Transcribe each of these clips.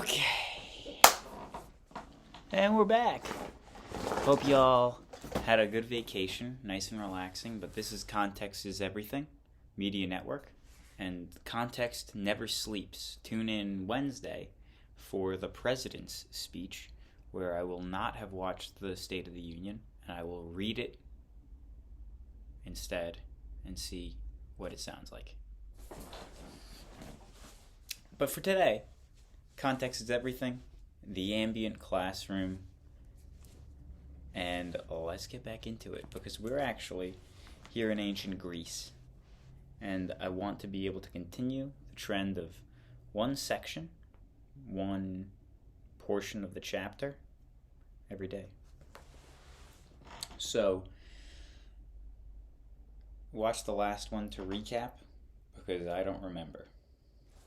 Okay. And we're back. Hope y'all had a good vacation, nice and relaxing, but this is Context is Everything, Media Network, and context never sleeps. Tune in Wednesday for the President's speech, where I will not have watched the State of the Union, and I will read it instead and see what it sounds like. But for today, context is everything, the ambient classroom, and let's get back into it because we're actually here in ancient Greece, and I want to be able to continue the trend of one section, one portion of the chapter every day. So, watch the last one to recap because I don't remember.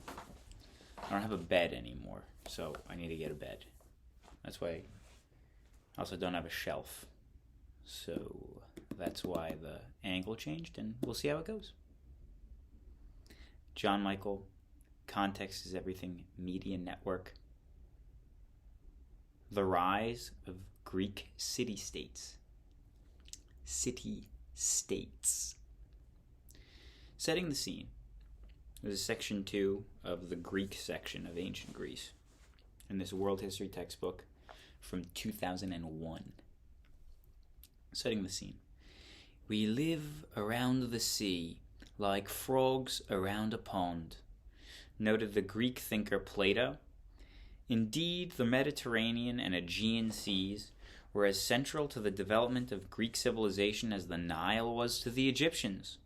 I don't have a bed anymore, so I need to get a bed. That's why I also don't have a shelf. So that's why the angle changed, and we'll see how it goes. John Michael, Context is Everything Media Network. The rise of Greek city-states. City-states. Setting the scene. This is section 2 of the Greek section of ancient Greece in this world history textbook from 2001. Setting the scene. We live around the sea like frogs around a pond, noted the Greek thinker Plato. Indeed, the Mediterranean and Aegean seas were as central to the development of Greek civilization as the Nile was to the Egyptians.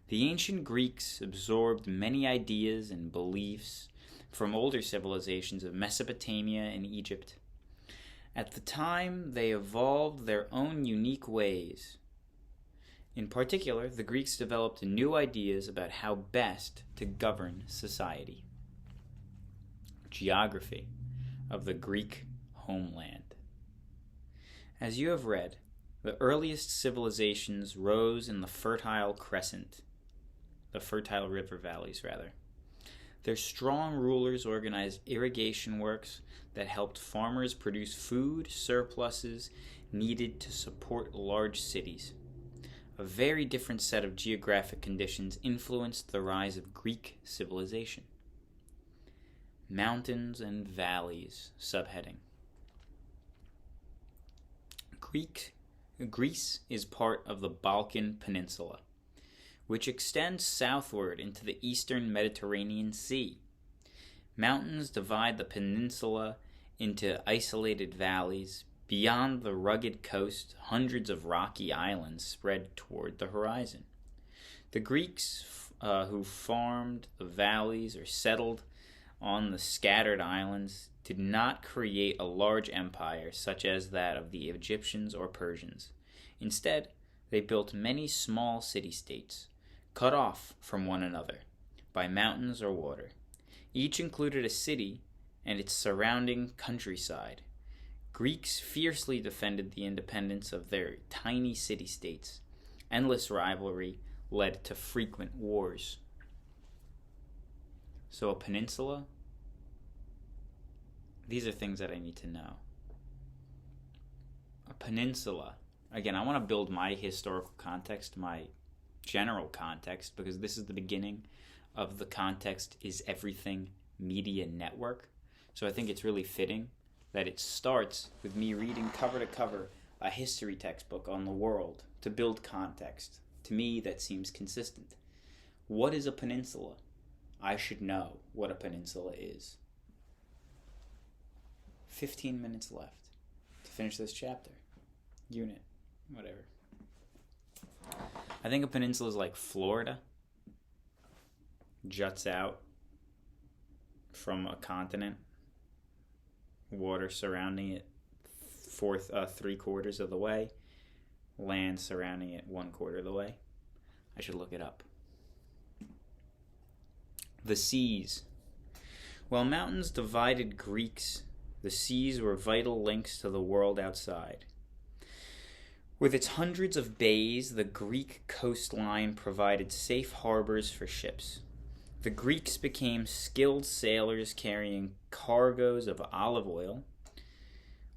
The ancient Greeks absorbed many ideas and beliefs from older civilizations of Mesopotamia and Egypt. At the time, they evolved their own unique ways. In particular, the Greeks developed new ideas about how best to govern society. Geography of the Greek homeland. As you have read, the earliest civilizations rose in the Fertile River valleys, rather. Their strong rulers organized irrigation works that helped farmers produce food surpluses needed to support large cities. A very different set of geographic conditions influenced the rise of Greek civilization. Mountains and valleys, subheading. Greece is part of the Balkan Peninsula, which extends southward into the eastern Mediterranean Sea. Mountains divide the peninsula into isolated valleys. Beyond the rugged coast, hundreds of rocky islands spread toward the horizon. The Greeks who farmed the valleys or settled on the scattered islands did not create a large empire such as that of the Egyptians or Persians. Instead, they built many small city-states, cut off from one another by mountains or water. Each included a city and its surrounding countryside. Greeks fiercely defended the independence of their tiny city-states. Endless rivalry led to frequent wars. So a peninsula? These are things that I need to know. A peninsula. Again, I want to build my historical context, my general context, because this is the beginning of the Context is Everything Media Network. So I think it's really fitting that it starts with me reading cover to cover a history textbook on the world to build context. To me, that seems consistent. What is a peninsula? I should know what a peninsula is. 15 minutes left to finish this chapter. Unit. Whatever. I think a peninsula is like Florida. Juts out from a continent. Water surrounding it 3/4 of the way. Land surrounding it 1/4 of the way. I should look it up. The seas. While mountains divided Greeks, the seas were vital links to the world outside. With its hundreds of bays, the Greek coastline provided safe harbors for ships. The Greeks became skilled sailors carrying cargoes of olive oil,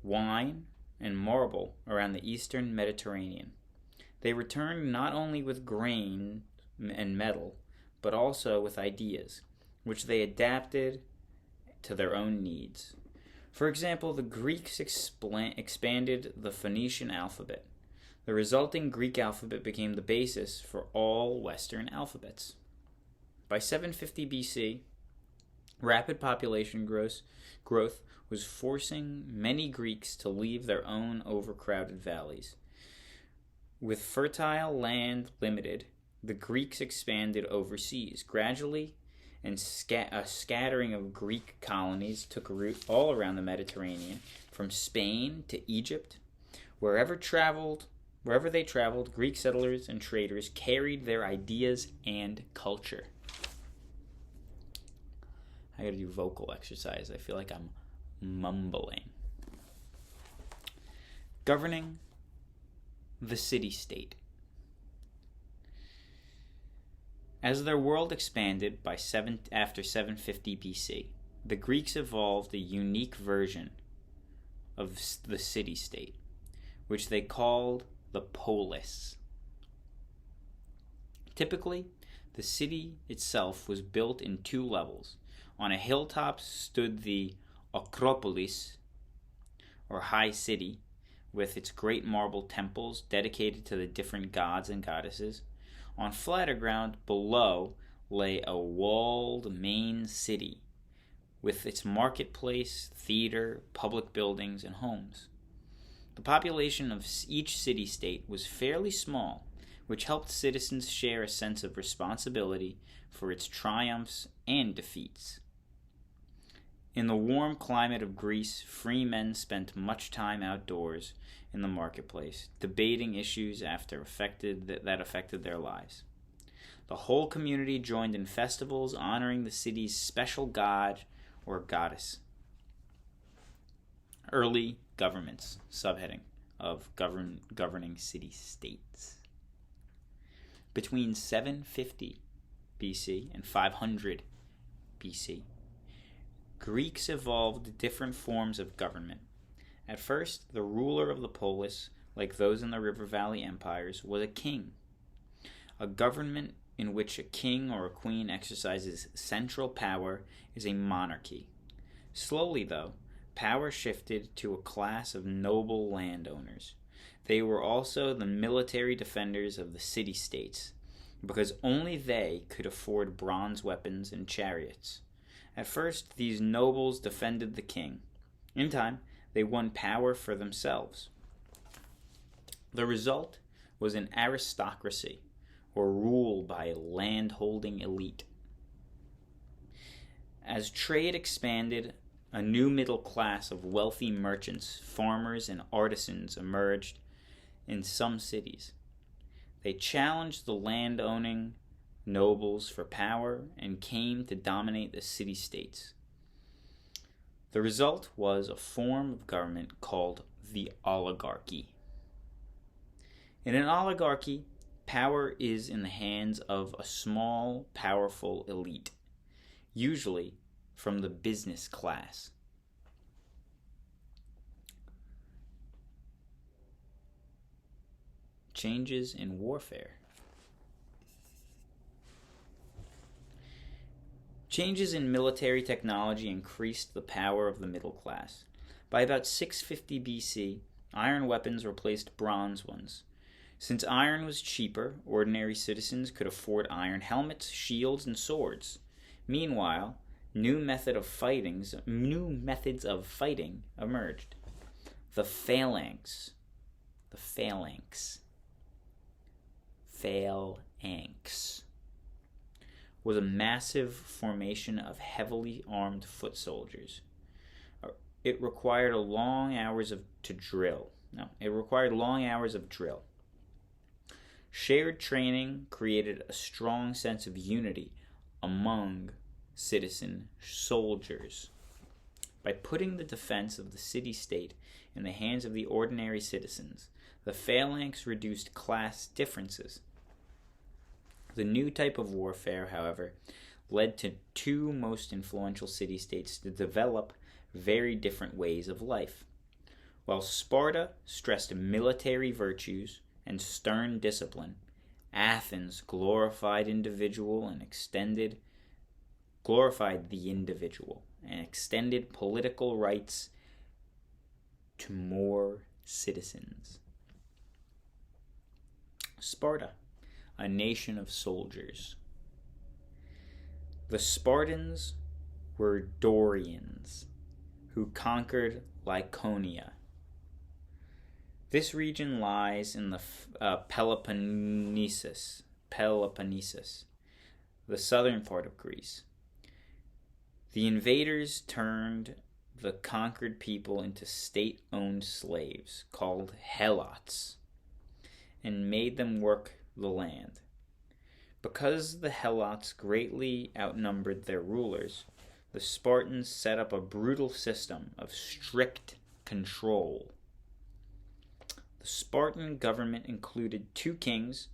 wine, and marble around the eastern Mediterranean. They returned not only with grain and metal, but also with ideas, which they adapted to their own needs. For example, the Greeks expanded the Phoenician alphabet. The resulting Greek alphabet became the basis for all Western alphabets. By 750 BC, rapid population growth was forcing many Greeks to leave their own overcrowded valleys. With fertile land limited, the Greeks expanded overseas. Gradually, and a scattering of Greek colonies took root all around the Mediterranean, from Spain to Egypt. Wherever they traveled, Greek settlers and traders carried their ideas and culture. I gotta do vocal exercise. I feel like I'm mumbling. Governing the city-state. As their world expanded after 750 BC, the Greeks evolved a unique version of the city-state, which they called the polis. Typically, the city itself was built in 2 levels. On a hilltop stood the Acropolis, or high city, with its great marble temples dedicated to the different gods and goddesses. On flatter ground below lay a walled main city, with its marketplace, theater, public buildings, and homes. The population of each city-state was fairly small, which helped citizens share a sense of responsibility for its triumphs and defeats. In the warm climate of Greece, free men spent much time outdoors in the marketplace, debating issues that affected their lives. The whole community joined in festivals honoring the city's special god or goddess. Early governments, subheading of governing city-states. Between 750 BC and 500 BC, Greeks evolved different forms of government. At first, the ruler of the polis, like those in the river valley empires, was a king. A government in which a king or a queen exercises central power is a monarchy. Slowly, though, power shifted to a class of noble landowners. They were also the military defenders of the city-states, because only they could afford bronze weapons and chariots. At first, these nobles defended the king. In time, they won power for themselves. The result was an aristocracy, or rule by a land-holding elite. As trade expanded, a new middle class of wealthy merchants, farmers, and artisans emerged in some cities. They challenged the land-owning nobles for power and came to dominate the city-states. The result was a form of government called the oligarchy. In an oligarchy, power is in the hands of a small, powerful elite, usually from the business class. Changes in warfare. Changes in military technology increased the power of the middle class. By about 650 BC, iron weapons replaced bronze ones. Since iron was cheaper, ordinary citizens could afford iron helmets, shields, and swords. Meanwhile, new methods of fighting emerged. The phalanx was a massive formation of heavily armed foot soldiers. It required long hours of drill. Shared training created a strong sense of unity among citizen soldiers. By putting the defense of the city-state in the hands of the ordinary citizens, the phalanx reduced class differences. The new type of warfare, however, led to two most influential city-states to develop very different ways of life. While Sparta stressed military virtues and stern discipline, Athens glorified the individual and extended political rights to more citizens. Sparta, a nation of soldiers. The Spartans were Dorians who conquered Lycaonia. This region lies in the Peloponnesus, the southern part of Greece. The invaders turned the conquered people into state-owned slaves called helots and made them work the land. Because the helots greatly outnumbered their rulers, the Spartans set up a brutal system of strict control. The Spartan government included 2 kings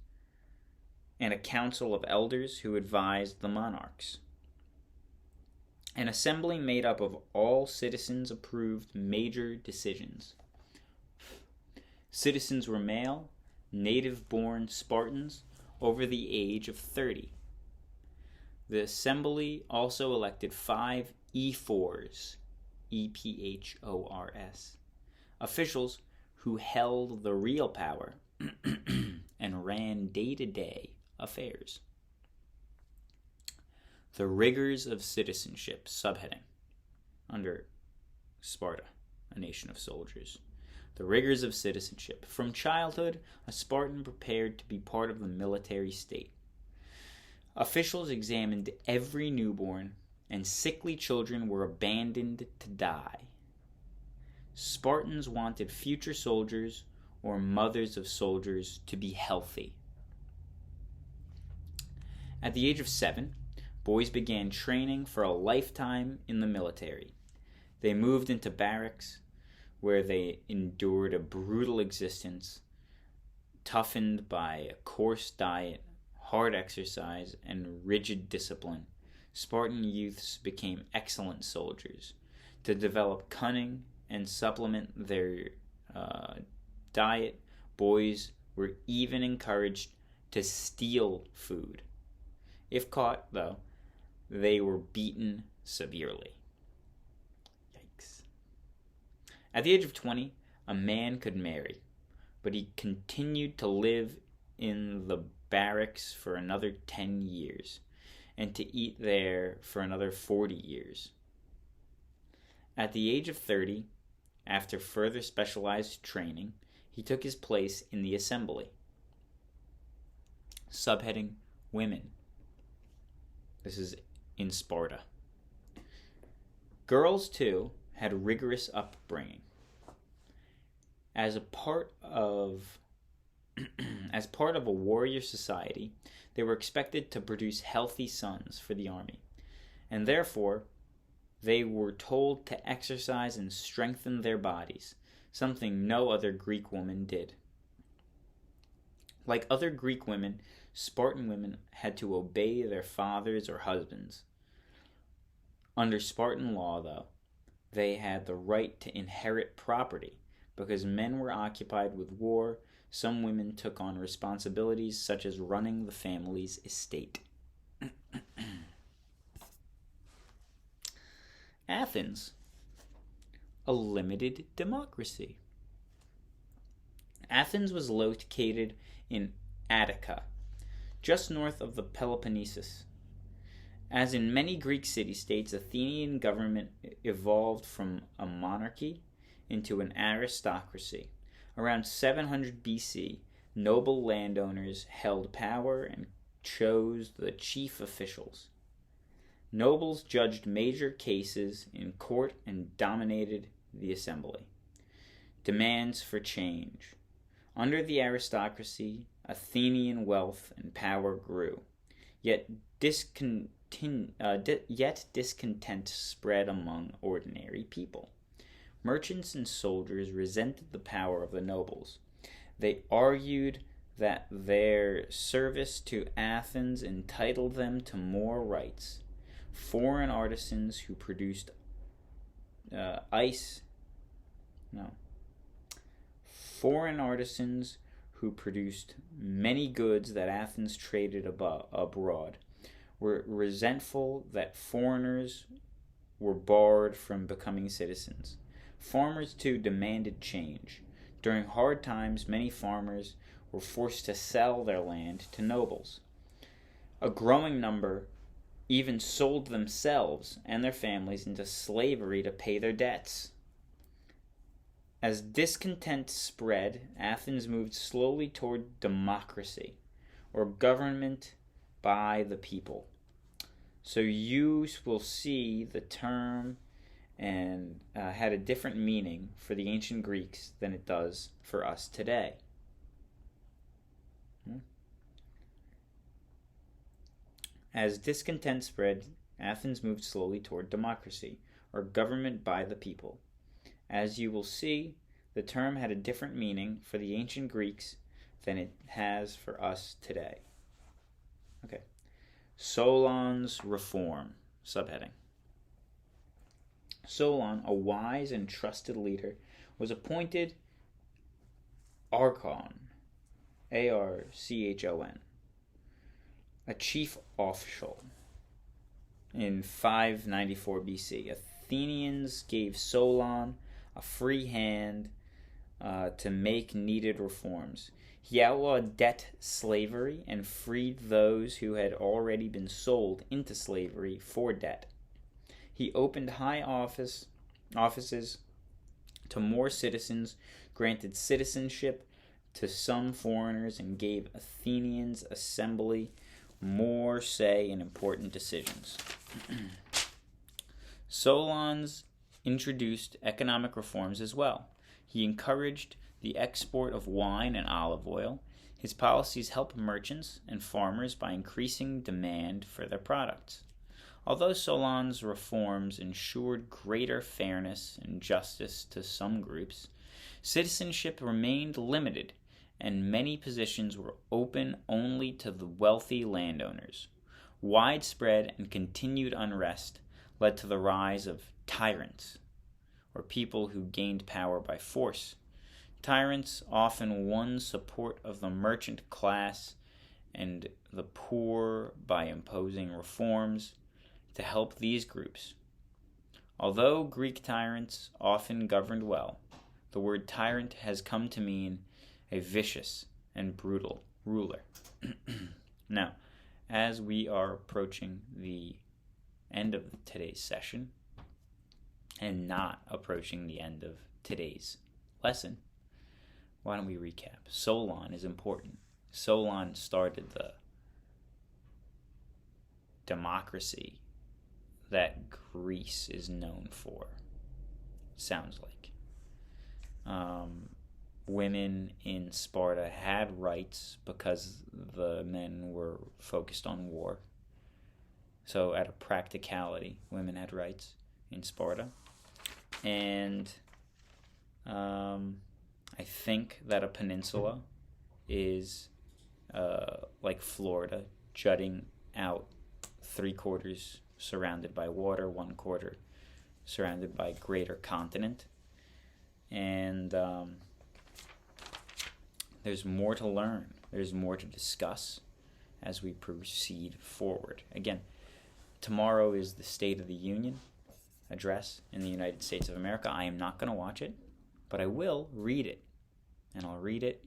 and a council of elders who advised the monarchs. An assembly made up of all citizens approved major decisions. Citizens were male, native-born Spartans over the age of 30. The assembly also elected 5 ephors, E-P-H-O-R-S, officials who held the real power and ran day-to-day affairs. The rigors of citizenship, subheading, under Sparta, a nation of soldiers. The rigors of citizenship. From childhood, a Spartan prepared to be part of the military state. Officials examined every newborn, and sickly children were abandoned to die. Spartans wanted future soldiers or mothers of soldiers to be healthy. At the age of 7, boys began training for a lifetime in the military. They moved into barracks, where they endured a brutal existence, toughened by a coarse diet, hard exercise, and rigid discipline. Spartan youths became excellent soldiers. To develop cunning and supplement their diet, boys were even encouraged to steal food. If caught, though, they were beaten severely. Yikes. At the age of 20, a man could marry, but he continued to live in the barracks for another 10 years, and to eat there for another 40 years. At the age of 30, after further specialized training, he took his place in the assembly. Subheading, Women. This is in Sparta. Girls, too, had rigorous upbringing. As part of a warrior society, they were expected to produce healthy sons for the army, and therefore they were told to exercise and strengthen their bodies, something no other Greek woman did. Like other Greek women, Spartan women had to obey their fathers or husbands. Under Spartan law, though, they had the right to inherit property. Because men were occupied with war, some women took on responsibilities such as running the family's estate. Athens, a limited democracy. Athens was located in Attica, just north of the Peloponnesus. As in many Greek city-states, Athenian government evolved from a monarchy into an aristocracy. Around 700 BC, noble landowners held power and chose the chief officials. Nobles judged major cases in court and dominated the assembly. Demands for change. Under the aristocracy, Athenian wealth and power grew, yet discontent spread among ordinary people. Merchants and soldiers resented the power of the nobles. They argued that their service to Athens entitled them to more rights. foreign artisans who produced foreign artisans who produced many goods that Athens traded abroad were resentful that foreigners were barred from becoming citizens. Farmers, too, demanded change. During hard times, many farmers were forced to sell their land to nobles. A growing number even sold themselves and their families into slavery to pay their debts. As discontent spread, Athens moved slowly toward democracy, or government by the people. So you will see the term and had a different meaning for the ancient Greeks than it does for us today. As discontent spread, Athens moved slowly toward democracy, or government by the people. As you will see, the term had a different meaning for the ancient Greeks than it has for us today. Okay. Solon's reform, subheading. Solon, a wise and trusted leader, was appointed archon, Archon, a chief official in 594 BC. Athenians gave Solon a free hand to make needed reforms. He outlawed debt slavery and freed those who had already been sold into slavery for debt. He opened high offices to more citizens, granted citizenship to some foreigners, and gave Athenians' assembly more say in important decisions. Solon's introduced economic reforms as well. He encouraged the export of wine and olive oil. His policies helped merchants and farmers by increasing demand for their products. Although Solon's reforms ensured greater fairness and justice to some groups, citizenship remained limited, and many positions were open only to the wealthy landowners. Widespread and continued unrest led to the rise of tyrants, or people who gained power by force. Tyrants often won support of the merchant class and the poor by imposing reforms to help these groups. Although Greek tyrants often governed well, the word tyrant has come to mean a vicious and brutal ruler. Now, as we are approaching the end of today's session, and not approaching the end of today's lesson, why don't we recap? Solon is important. Solon started the democracy that Greece is known for, sounds like. Women in Sparta had rights because the men were focused on war. So at a practicality, women had rights in Sparta. And I think that a peninsula is like Florida, jutting out 3/4 surrounded by water, 1/4 surrounded by greater continent. And there's more to learn. There's more to discuss as we proceed forward. Again, tomorrow is the State of the Union address in the United States of America. I am not going to watch it, but I will read it. And I'll read it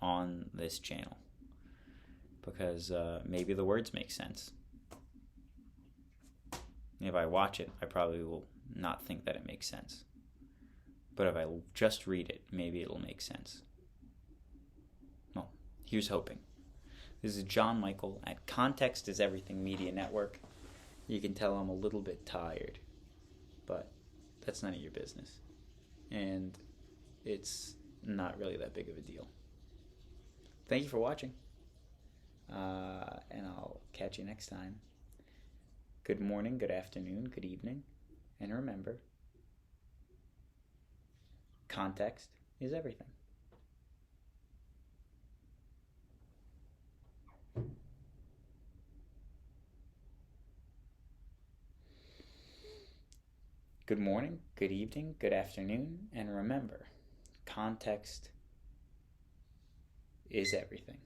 on this channel because maybe the words make sense. If I watch it, I probably will not think that it makes sense. But if I just read it, maybe it'll make sense. Well, here's hoping. This is John Michael at Context is Everything Media Network. You can tell I'm a little bit tired, but that's none of your business. And it's not really that big of a deal. Thank you for watching. And I'll catch you next time. Good morning, good afternoon, good evening. And remember, context is everything. Good morning, good evening, good afternoon, and remember, context is everything.